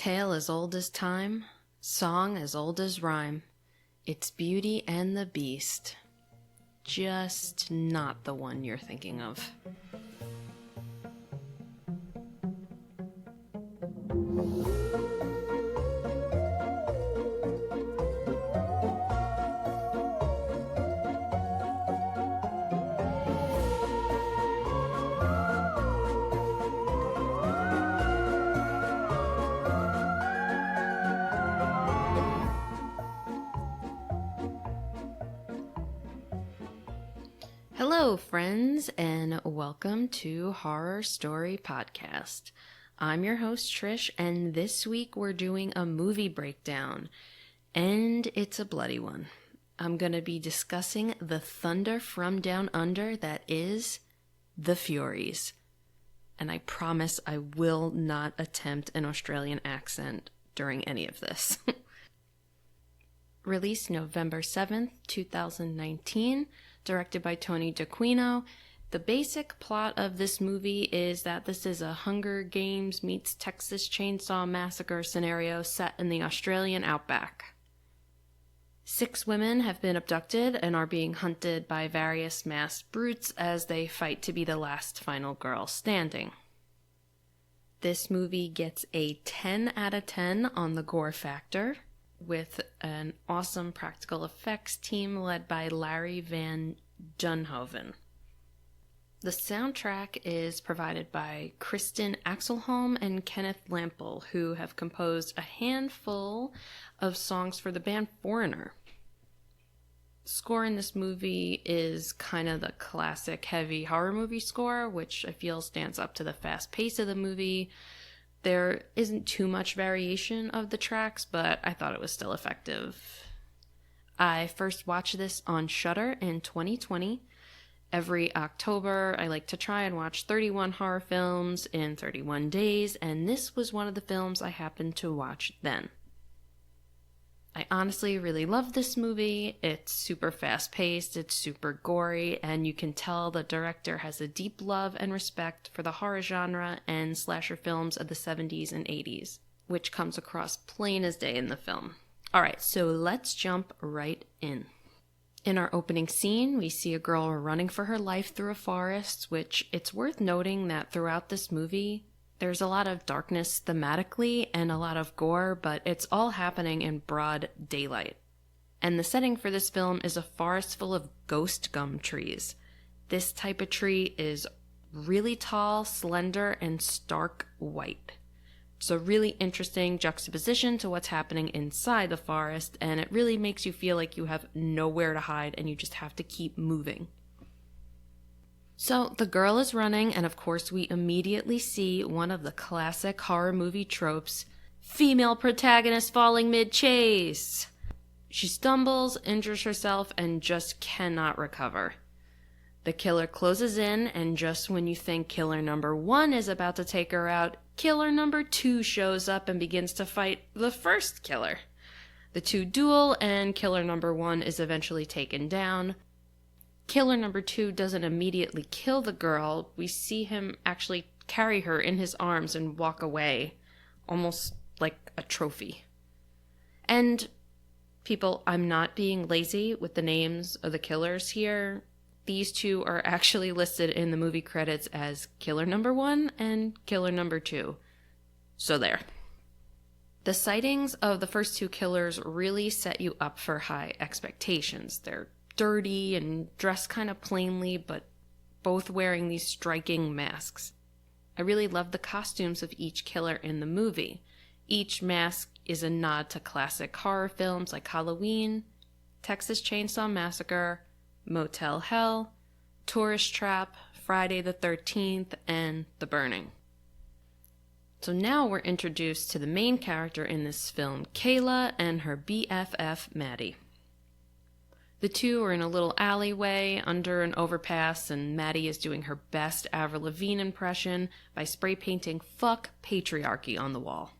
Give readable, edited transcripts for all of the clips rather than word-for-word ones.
Tale as old as time, song as old as rhyme. It's Beauty and the Beast. Just not the one you're thinking of. Hello, friends, and welcome to Horror Story Podcast. I'm your host, Trish, and this week we're doing a movie breakdown, and it's a bloody one. I'm going to be discussing the thunder from down under that is the Furies. And I promise I will not attempt an Australian accent during any of this. Released November 7th, 2019. Directed by Tony DeAquino. The basic plot of this movie is that this is a Hunger Games meets Texas Chainsaw Massacre scenario set in the Australian outback. 6 women have been abducted and are being hunted by various masked brutes as they fight to be the last final girl standing. This movie gets a 10 out of 10 on the gore factor, with an awesome practical effects team led by Larry Van Dunhoven. The soundtrack is provided by Kristen Axelholm and Kenneth Lampel, who have composed a handful of songs for the band Foreigner. The score in this movie is kind of the classic heavy horror movie score, which I feel stands up to the fast pace of the movie. There isn't too much variation of the tracks, but I thought it was still effective. I first watched this on Shudder in 2020. Every October, I like to try and watch 31 horror films in 31 days, and this was one of the films I happened to watch then. I honestly really love this movie. It's super fast-paced, it's super gory, and you can tell the director has a deep love and respect for the horror genre and slasher films of the 70s and 80s, which comes across plain as day in the film. Alright, so let's jump right in. In our opening scene, we see a girl running for her life through a forest, which it's worth noting that throughout this movie, there's a lot of darkness thematically and a lot of gore, but it's all happening in broad daylight. And the setting for this film is a forest full of ghost gum trees. This type of tree is really tall, slender, and stark white. It's a really interesting juxtaposition to what's happening inside the forest, and it really makes you feel like you have nowhere to hide and you just have to keep moving. So the girl is running, and of course we immediately see one of the classic horror movie tropes, female protagonist falling mid-chase. She stumbles, injures herself, and just cannot recover. The killer closes in, and just when you think killer number 1 is about to take her out, killer number 2 shows up and begins to fight the first killer. The two duel, and killer number 1 is eventually taken down. Killer number 2 doesn't immediately kill the girl. We see him actually carry her in his arms and walk away, almost like a trophy. And people, I'm not being lazy with the names of the killers here. These two are actually listed in the movie credits as killer number 1 and killer number 2. So there. The sightings of the first 2 killers really set you up for high expectations. They're dirty and dressed kind of plainly, but both wearing these striking masks. I really love the costumes of each killer in the movie. Each mask is a nod to classic horror films like Halloween, Texas Chainsaw Massacre, Motel Hell, Tourist Trap, Friday the 13th, and The Burning. So now we're introduced to the main character in this film, Kayla, and her BFF, Maddie. The two are in a little alleyway under an overpass, and Maddie is doing her best Avril Lavigne impression by spray painting "Fuck Patriarchy" on the wall.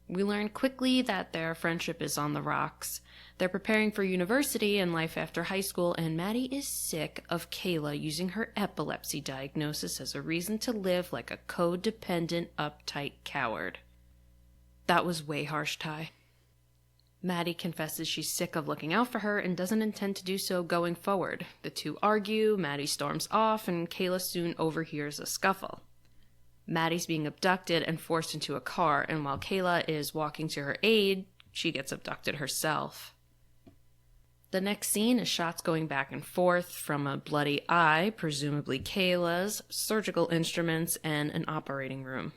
We learn quickly that their friendship is on the rocks. They're preparing for university and life after high school, and Maddie is sick of Kayla using her epilepsy diagnosis as a reason to live like a codependent, uptight coward. That was way harsh, Ty. Maddie confesses she's sick of looking out for her and doesn't intend to do so going forward. The two argue, Maddie storms off, and Kayla soon overhears a scuffle. Maddie's being abducted and forced into a car, and while Kayla is walking to her aid, she gets abducted herself. The next scene is shots going back and forth from a bloody eye, presumably Kayla's, surgical instruments, and an operating room.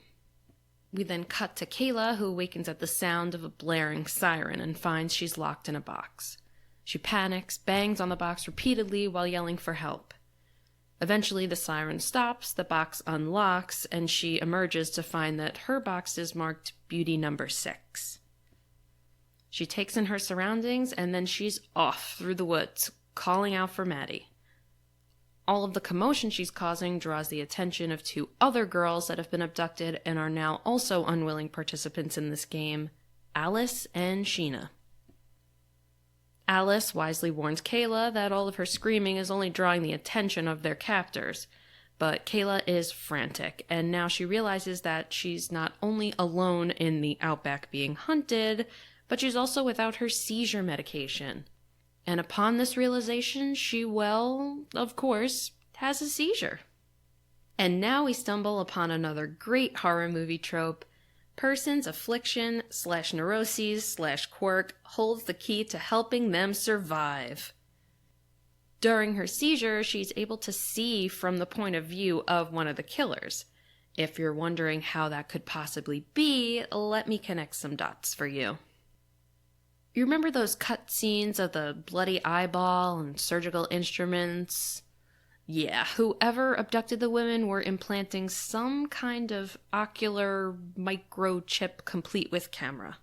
We then cut to Kayla, who awakens at the sound of a blaring siren and finds she's locked in a box. She panics, bangs on the box repeatedly while yelling for help. Eventually, the siren stops, the box unlocks, and she emerges to find that her box is marked Beauty Number 6. She takes in her surroundings, and then she's off through the woods, calling out for Maddie. All of the commotion she's causing draws the attention of two other girls that have been abducted and are now also unwilling participants in this game, Alice and Sheena. Alice wisely warns Kayla that all of her screaming is only drawing the attention of their captors, but Kayla is frantic, and now she realizes that she's not only alone in the outback being hunted, but she's also without her seizure medication. And upon this realization, she, well, of course, has a seizure. And now we stumble upon another great horror movie trope. Person's affliction / neuroses / quirk holds the key to helping them survive. During her seizure, she's able to see from the point of view of one of the killers. If you're wondering how that could possibly be, let me connect some dots for you. You remember those cut scenes of the bloody eyeball and surgical instruments? Yeah, whoever abducted the women were implanting some kind of ocular microchip complete with camera.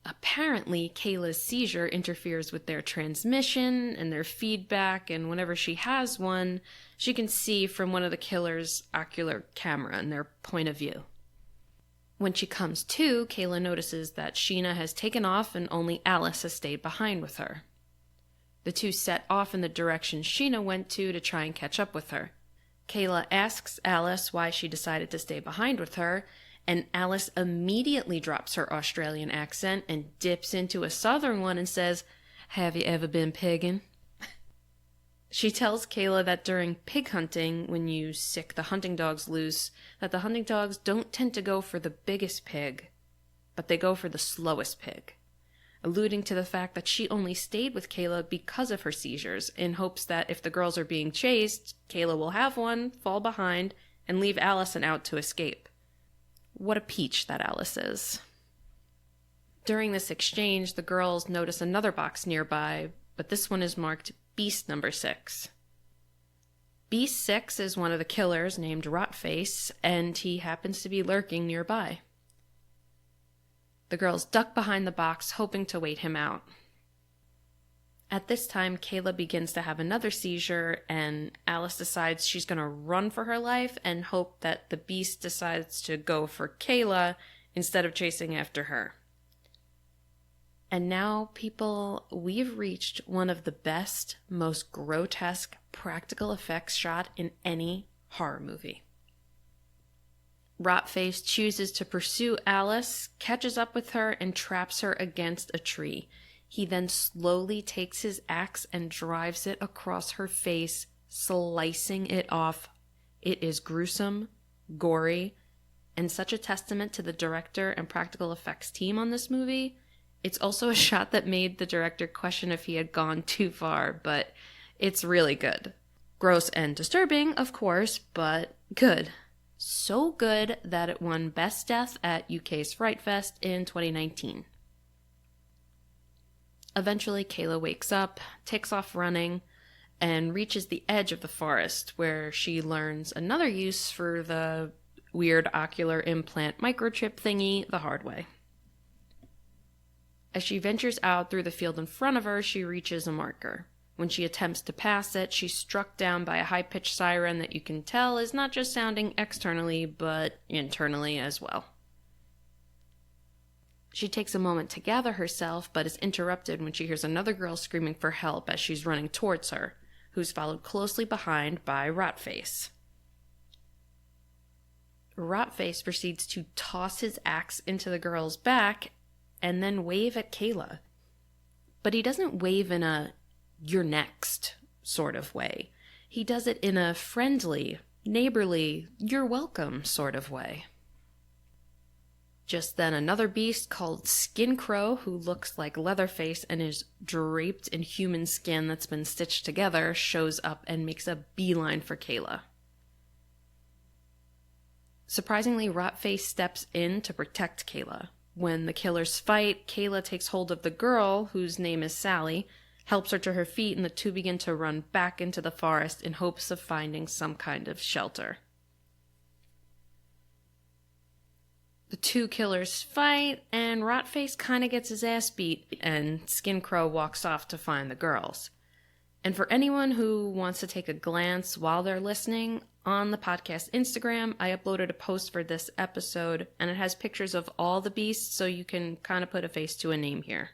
Apparently, Kayla's seizure interferes with their transmission and their feedback, and whenever she has one, she can see from one of the killer's ocular camera and their point of view. When she comes to, Kayla notices that Sheena has taken off and only Alice has stayed behind with her. The two set off in the direction Sheena went to try and catch up with her. Kayla asks Alice why she decided to stay behind with her, and Alice immediately drops her Australian accent and dips into a southern one and says, "Have you ever been pigging?" She tells Kayla that during pig hunting, when you sick the hunting dogs loose, that the hunting dogs don't tend to go for the biggest pig, but they go for the slowest pig, alluding to the fact that she only stayed with Kayla because of her seizures, in hopes that if the girls are being chased, Kayla will have one, fall behind, and leave Allison out to escape. What a peach that Alice is. During this exchange, the girls notice another box nearby, but this one is marked Beast Number 6. Beast 6 is one of the killers named Rotface, and he happens to be lurking nearby. The girls duck behind the box, hoping to wait him out. At this time, Kayla begins to have another seizure, and Alice decides she's going to run for her life and hope that the beast decides to go for Kayla instead of chasing after her. And now, people, we've reached one of the best, most grotesque practical effects shot in any horror movie. Rotface chooses to pursue Alice, catches up with her, and traps her against a tree. He then slowly takes his axe and drives it across her face, slicing it off. It is gruesome, gory, and such a testament to the director and practical effects team on this movie. It's also a shot that made the director question if he had gone too far, but it's really good. Gross and disturbing, of course, but good. So good that it won Best Death at UK's Fright Fest in 2019. Eventually, Kayla wakes up, takes off running, and reaches the edge of the forest, where she learns another use for the weird ocular implant microchip thingy the hard way. As she ventures out through the field in front of her, she reaches a marker. When she attempts to pass it, she's struck down by a high-pitched siren that you can tell is not just sounding externally, but internally as well. She takes a moment to gather herself, but is interrupted when she hears another girl screaming for help as she's running towards her, who's followed closely behind by Rotface. Rotface proceeds to toss his axe into the girl's back and then wave at Kayla. But he doesn't wave in a "you're next" sort of way. He does it in a friendly, neighborly, "you're welcome" sort of way. Just then another beast called Skin Crow, who looks like Leatherface and is draped in human skin that's been stitched together, shows up and makes a beeline for Kayla. Surprisingly, Rotface steps in to protect Kayla. When the killers fight, Kayla takes hold of the girl, whose name is Sally, helps her to her feet, and the two begin to run back into the forest in hopes of finding some kind of shelter. The two killers fight, and Rotface kind of gets his ass beat, and Skin Crow walks off to find the girls. And for anyone who wants to take a glance while they're listening, on the podcast Instagram, I uploaded a post for this episode, and it has pictures of all the beasts, so you can kind of put a face to a name here.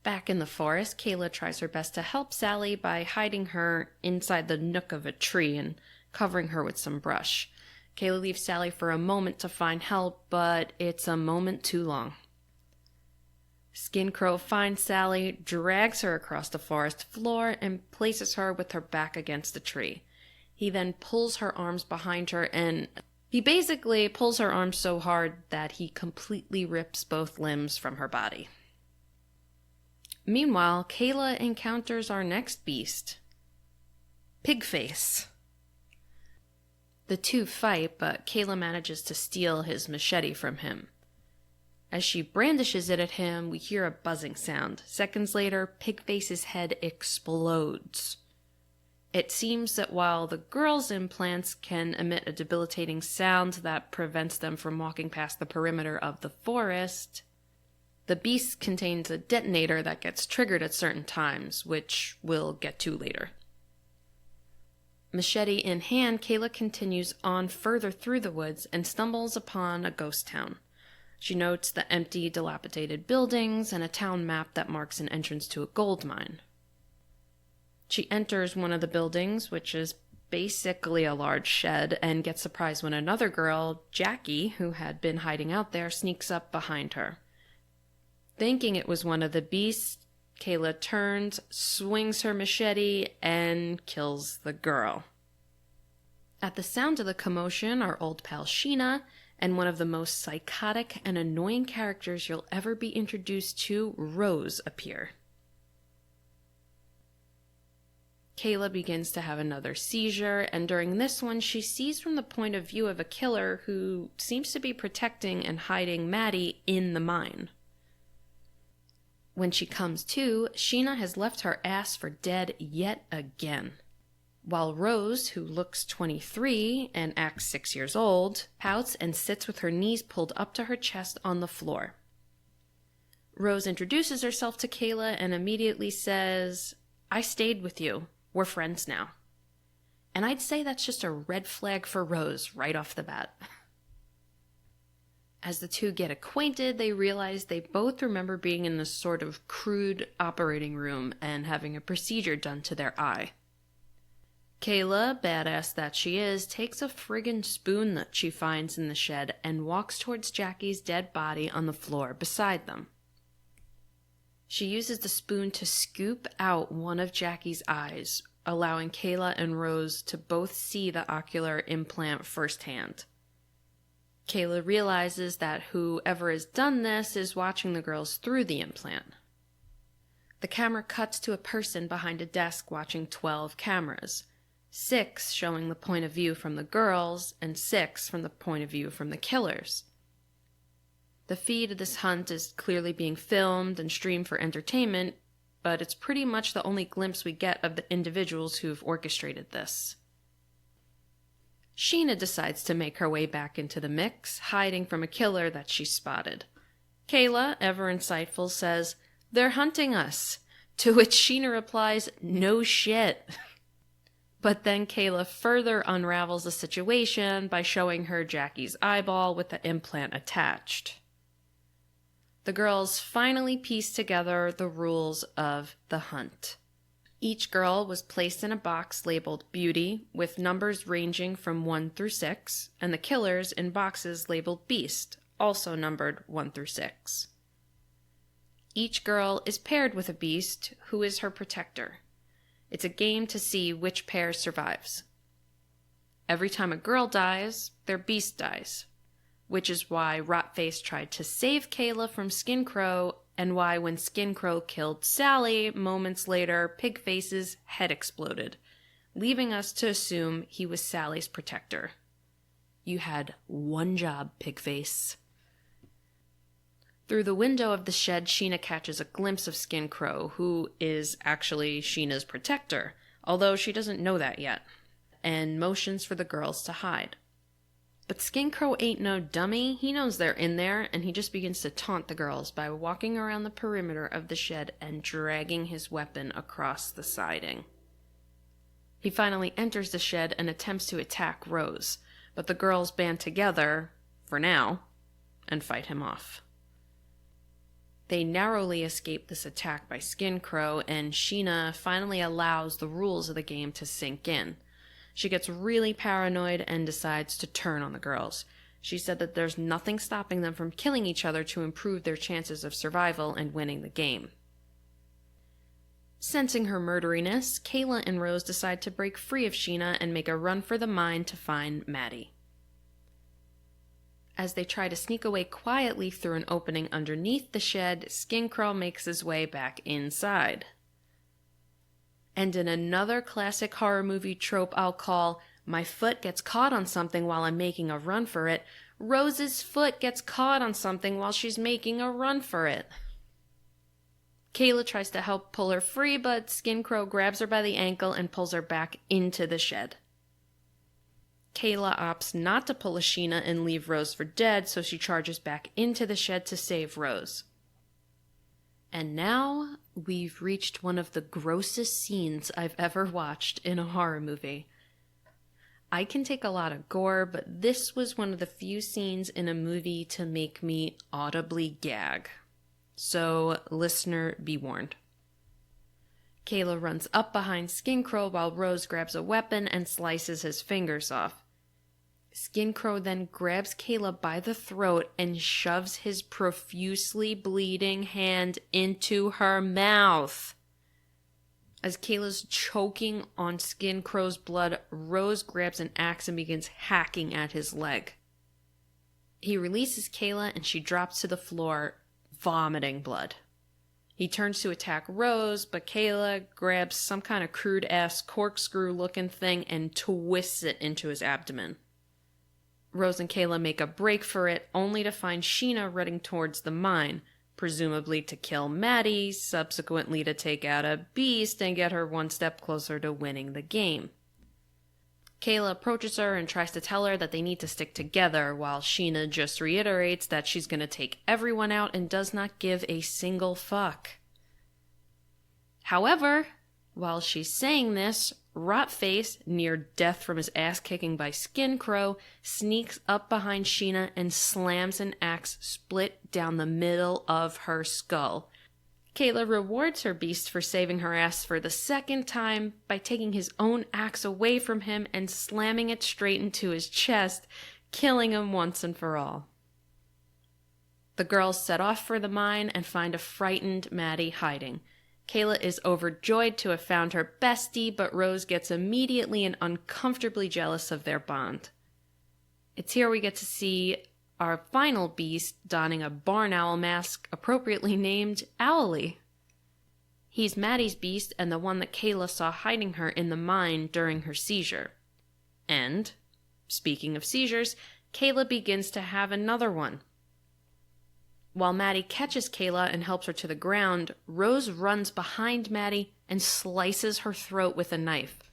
Back in the forest, Kayla tries her best to help Sally by hiding her inside the nook of a tree and covering her with some brush. Kayla leaves Sally for a moment to find help, but it's a moment too long. Skin Crow finds Sally, drags her across the forest floor, and places her with her back against the tree. He then pulls her arms behind her, and he basically pulls her arms so hard that he completely rips both limbs from her body. Meanwhile, Kayla encounters our next beast, Pigface. The two fight, but Kayla manages to steal his machete from him. As she brandishes it at him, we hear a buzzing sound. Seconds later, Pigface's head explodes. It seems that while the girl's implants can emit a debilitating sound that prevents them from walking past the perimeter of the forest, the beast contains a detonator that gets triggered at certain times, which we'll get to later. Machete in hand, Kayla continues on further through the woods and stumbles upon a ghost town. She notes the empty, dilapidated buildings and a town map that marks an entrance to a gold mine. She enters one of the buildings, which is basically a large shed, and gets surprised when another girl, Jackie, who had been hiding out there, sneaks up behind her. Thinking it was one of the beasts, Kayla turns, swings her machete, and kills the girl. At the sound of the commotion, our old pal Sheena and one of the most psychotic and annoying characters you'll ever be introduced to, Rose, appear. Kayla begins to have another seizure, and during this one, she sees from the point of view of a killer who seems to be protecting and hiding Maddie in the mine. When she comes to, Sheena has left her ass for dead yet again. While Rose, who looks 23 and acts 6 years old, pouts and sits with her knees pulled up to her chest on the floor. Rose introduces herself to Kayla and immediately says, "I stayed with you. We're friends now." And I'd say that's just a red flag for Rose right off the bat. As the two get acquainted, they realize they both remember being in this sort of crude operating room and having a procedure done to their eye. Kayla, badass that she is, takes a friggin' spoon that she finds in the shed and walks towards Jackie's dead body on the floor beside them. She uses the spoon to scoop out one of Jackie's eyes, allowing Kayla and Rose to both see the ocular implant firsthand. Kayla realizes that whoever has done this is watching the girls through the implant. The camera cuts to a person behind a desk watching 12 cameras, 6 showing the point of view from the girls, and 6 from the point of view from the killers. The feed of this hunt is clearly being filmed and streamed for entertainment, but it's pretty much the only glimpse we get of the individuals who've orchestrated this. Sheena decides to make her way back into the mix, hiding from a killer that she spotted. Kayla, ever insightful, says, "They're hunting us," to which Sheena replies, "No shit." But then Kayla further unravels the situation by showing her Jackie's eyeball with the implant attached. The girls finally piece together the rules of the hunt. Each girl was placed in a box labeled Beauty, with numbers ranging from 1 through 6, and the killers in boxes labeled Beast, also numbered 1 through 6. Each girl is paired with a beast who is her protector. It's a game to see which pair survives. Every time a girl dies, their beast dies, which is why Rotface tried to save Kayla from Skin Crow, and why when Skin Crow killed Sally, moments later, Pigface's head exploded, leaving us to assume he was Sally's protector. You had one job, Pigface. Through the window of the shed, Sheena catches a glimpse of Skin Crow, who is actually Sheena's protector, although she doesn't know that yet, and motions for the girls to hide. But Skin Crow ain't no dummy. He knows they're in there, and he just begins to taunt the girls by walking around the perimeter of the shed and dragging his weapon across the siding. He finally enters the shed and attempts to attack Rose, but the girls band together, for now, and fight him off. They narrowly escape this attack by Skin Crow, and Sheena finally allows the rules of the game to sink in. She gets really paranoid and decides to turn on the girls. She said that there's nothing stopping them from killing each other to improve their chances of survival and winning the game. Sensing her murderiness, Kayla and Rose decide to break free of Sheena and make a run for the mine to find Maddie. As they try to sneak away quietly through an opening underneath the shed, Skin Crow makes his way back inside. And in another classic horror movie trope I'll call, my foot gets caught on something while I'm making a run for it, Rose's foot gets caught on something while she's making a run for it. Kayla tries to help pull her free, but Skin Crow grabs her by the ankle and pulls her back into the shed. Kayla opts not to pull a Sheena and leave Rose for dead, so she charges back into the shed to save Rose. And now, we've reached one of the grossest scenes I've ever watched in a horror movie. I can take a lot of gore, but this was one of the few scenes in a movie to make me audibly gag. So, listener, be warned. Kayla runs up behind Skin Crow while Rose grabs a weapon and slices his fingers off. Skin Crow then grabs Kayla by the throat and shoves his profusely bleeding hand into her mouth. As Kayla's choking on Skin Crow's blood, Rose grabs an axe and begins hacking at his leg. He releases Kayla and she drops to the floor, vomiting blood. He turns to attack Rose, but Kayla grabs some kind of crude-ass corkscrew-looking thing and twists it into his abdomen. Rose and Kayla make a break for it, only to find Sheena running towards the mine, presumably to kill Maddie, subsequently to take out a beast and get her one step closer to winning the game. Kayla approaches her and tries to tell her that they need to stick together, while Sheena just reiterates that she's going to take everyone out and does not give a single fuck. However, while she's saying this, Rotface, near death from his ass kicking by Skin Crow, sneaks up behind Sheena and slams an axe split down the middle of her skull. Kayla rewards her beast for saving her ass for the second time by taking his own axe away from him and slamming it straight into his chest, killing him once and for all. The girls set off for the mine and find a frightened Maddie hiding. Kayla is overjoyed to have found her bestie, but Rose gets immediately and uncomfortably jealous of their bond. It's here we get to see our final beast donning a barn owl mask, appropriately named Owlie. He's Maddie's beast and the one that Kayla saw hiding her in the mine during her seizure. And, speaking of seizures, Kayla begins to have another one. While Maddie catches Kayla and helps her to the ground, Rose runs behind Maddie and slices her throat with a knife,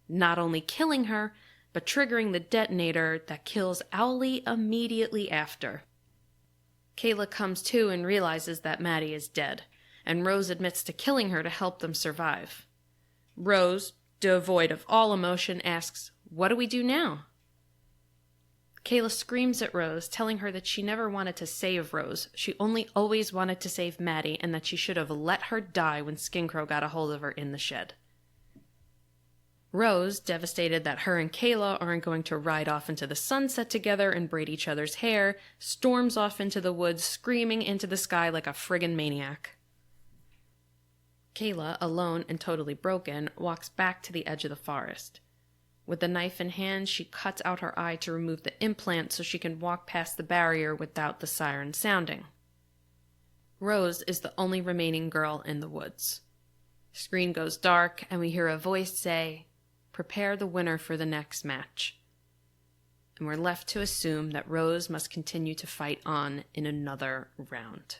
not only killing her, but triggering the detonator that kills Owlie immediately after. Kayla comes to and realizes that Maddie is dead, and Rose admits to killing her to help them survive. Rose, devoid of all emotion, asks, "What do we do now?" Kayla screams at Rose, telling her that she never wanted to save Rose. She only always wanted to save Maddie, and that she should have let her die when Skin Crow got a hold of her in the shed. Rose, devastated that her and Kayla aren't going to ride off into the sunset together and braid each other's hair, storms off into the woods, screaming into the sky like a friggin' maniac. Kayla, alone and totally broken, walks back to the edge of the forest. With the knife in hand, she cuts out her eye to remove the implant so she can walk past the barrier without the siren sounding. Rose is the only remaining girl in the woods. Screen goes dark, and we hear a voice say, "Prepare the winner for the next match." And we're left to assume that Rose must continue to fight on in another round.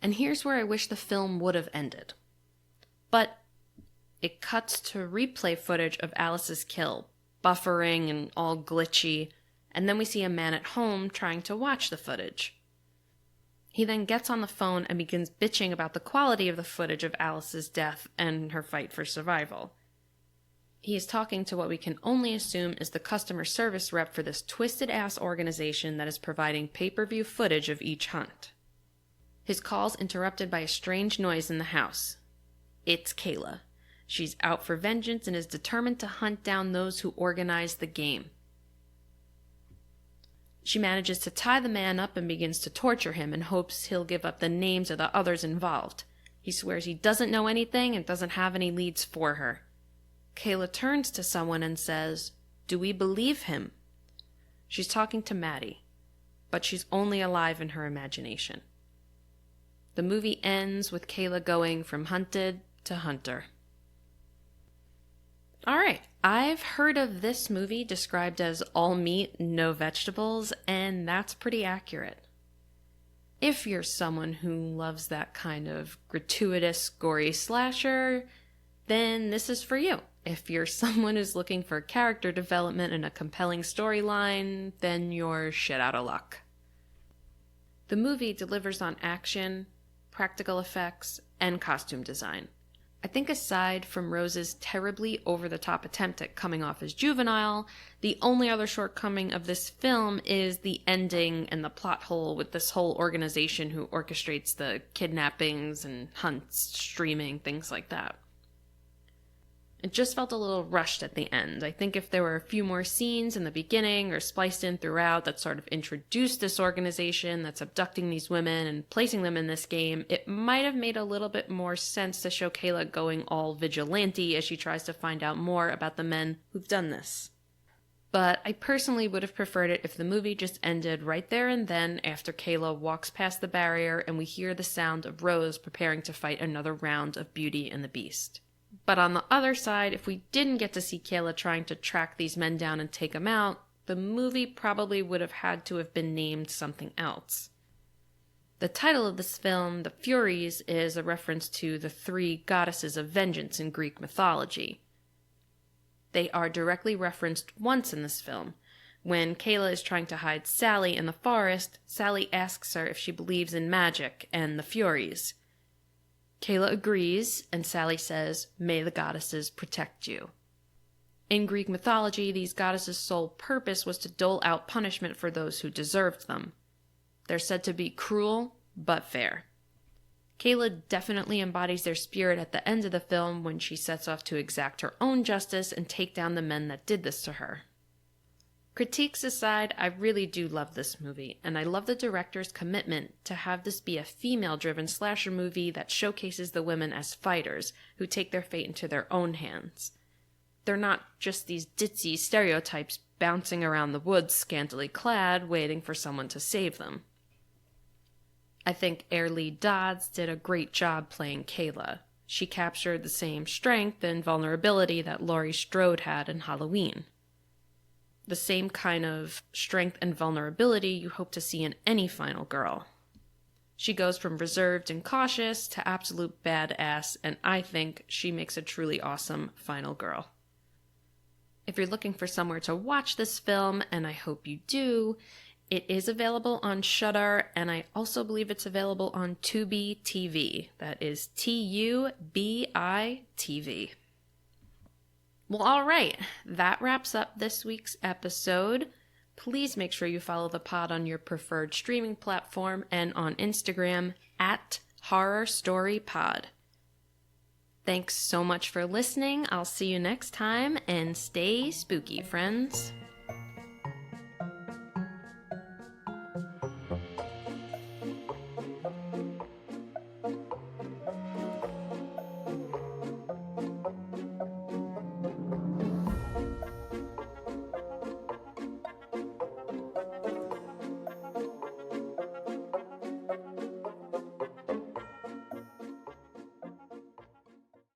And here's where I wish the film would have ended. But it cuts to replay footage of Alice's kill, buffering and all glitchy, and then we see a man at home trying to watch the footage. He then gets on the phone and begins bitching about the quality of the footage of Alice's death and her fight for survival. He is talking to what we can only assume is the customer service rep for this twisted-ass organization that is providing pay-per-view footage of each hunt. His call's interrupted by a strange noise in the house. It's Kayla. She's out for vengeance and is determined to hunt down those who organized the game. She manages to tie the man up and begins to torture him in hopes he'll give up the names of the others involved. He swears he doesn't know anything and doesn't have any leads for her. Kayla turns to someone and says, "Do we believe him?" She's talking to Maddie, but she's only alive in her imagination. The movie ends with Kayla going from hunted to hunter. Alright, I've heard of this movie described as all meat, no vegetables, and that's pretty accurate. If you're someone who loves that kind of gratuitous, gory slasher, then this is for you. If you're someone who's looking for character development and a compelling storyline, then you're shit out of luck. The movie delivers on action, practical effects, and costume design. I think aside from Rose's terribly over-the-top attempt at coming off as juvenile, the only other shortcoming of this film is the ending and the plot hole with this whole organization who orchestrates the kidnappings and hunts, streaming, things like that. It just felt a little rushed at the end. I think if there were a few more scenes in the beginning or spliced in throughout that sort of introduced this organization that's abducting these women and placing them in this game, it might have made a little bit more sense to show Kayla going all vigilante as she tries to find out more about the men who've done this. But I personally would have preferred it if the movie just ended right there and then after Kayla walks past the barrier and we hear the sound of Rose preparing to fight another round of Beauty and the Beast. But on the other side, if we didn't get to see Kayla trying to track these men down and take them out, the movie probably would have had to have been named something else. The title of this film, The Furies, is a reference to the three goddesses of vengeance in Greek mythology. They are directly referenced once in this film. When Kayla is trying to hide Sally in the forest, Sally asks her if she believes in magic and the Furies. Kayla agrees, and Sally says, "May the goddesses protect you." In Greek mythology, these goddesses' sole purpose was to dole out punishment for those who deserved them. They're said to be cruel, but fair. Kayla definitely embodies their spirit at the end of the film when she sets off to exact her own justice and take down the men that did this to her. Critiques aside, I really do love this movie, and I love the director's commitment to have this be a female-driven slasher movie that showcases the women as fighters who take their fate into their own hands. They're not just these ditzy stereotypes bouncing around the woods scantily clad, waiting for someone to save them. I think Lee Dodds did a great job playing Kayla. She captured the same strength and vulnerability that Laurie Strode had in Halloween. The same kind of strength and vulnerability you hope to see in any final girl. She goes from reserved and cautious to absolute badass, and I think she makes a truly awesome final girl. If you're looking for somewhere to watch this film, and I hope you do, it is available on Shudder, and I also believe it's available on Tubi TV. That is Tubi TV. Well, all right, that wraps up this week's episode. Please make sure you follow the pod on your preferred streaming platform and on Instagram @HorrorStoryPod. Thanks so much for listening. I'll see you next time, and stay spooky, friends.